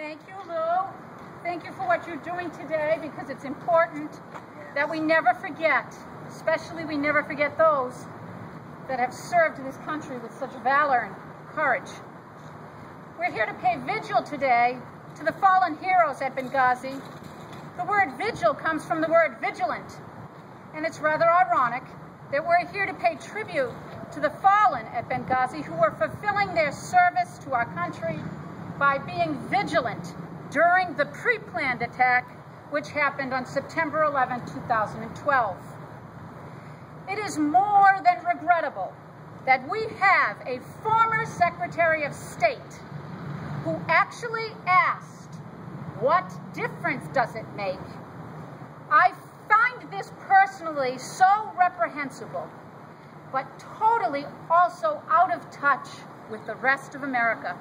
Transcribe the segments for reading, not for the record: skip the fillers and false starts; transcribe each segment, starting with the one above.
Thank you, Lou. Thank you for what you're doing today, because it's important that we never forget, especially we never forget those that have served this country with such valor and courage. We're here to pay vigil today to the fallen heroes at Benghazi. The word vigil comes from the word vigilant, and it's rather ironic that we're here to pay tribute to the fallen at Benghazi who were fulfilling their service to our country by being vigilant during the pre-planned attack which happened on September 11, 2012. It is more than regrettable that we have a former Secretary of State who actually asked, what difference does it make? I find this personally so reprehensible, but totally also out of touch with the rest of America.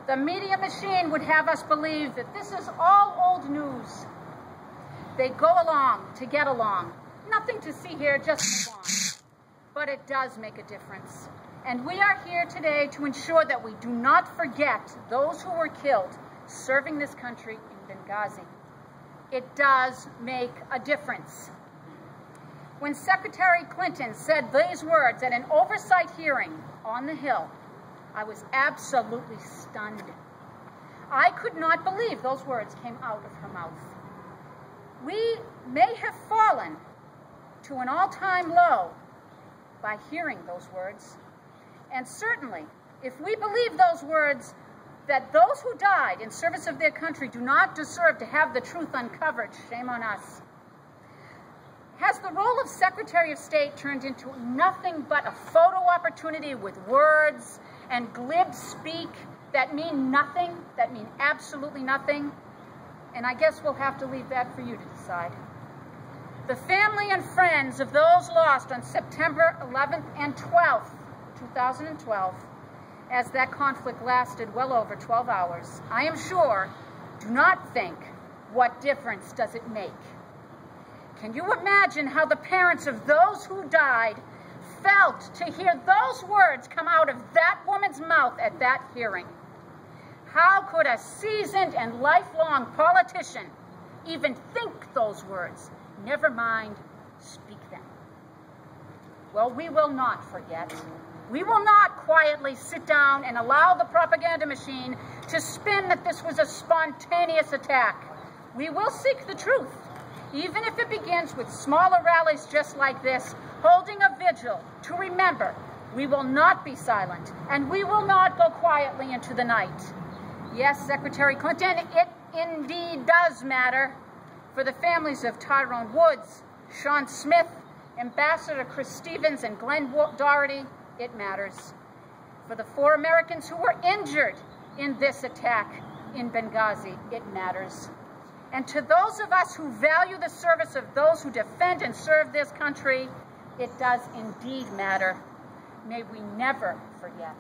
The media machine would have us believe that this is all old news. They go along to get along. Nothing to see here, just move on. But it does make a difference. And we are here today to ensure that we do not forget those who were killed serving this country in Benghazi. It does make a difference. When Secretary Clinton said these words at an oversight hearing on the Hill, I was absolutely stunned. I could not believe those words came out of her mouth. We may have fallen to an all-time low by hearing those words. And certainly, if we believe those words, that those who died in service of their country do not deserve to have the truth uncovered, shame on us. Has the role of Secretary of State turned into nothing but a photo opportunity with words and glib speak that mean nothing, that mean absolutely nothing? And I guess we'll have to leave that for you to decide. The family and friends of those lost on September 11th and 12th, 2012, as that conflict lasted well over 12 hours, I am sure, do not think, what difference does it make? Can you imagine how the parents of those who died felt to hear those words come out of that woman's mouth at that hearing? How could a seasoned and lifelong politician even think those words, never mind speak them? Well, we will not forget. We will not quietly sit down and allow the propaganda machine to spin that this was a spontaneous attack. We will seek the truth, even if it begins with smaller rallies just like this, holding a vigil to remember we will not be silent and we will not go quietly into the night. Yes, Secretary Clinton, it indeed does matter. For the families of Tyrone Woods, Sean Smith, Ambassador Chris Stevens, and Glenn Doherty, it matters. For the 4 Americans who were injured in this attack in Benghazi, it matters. And to those of us who value the service of those who defend and serve this country, it does indeed matter. May we never forget.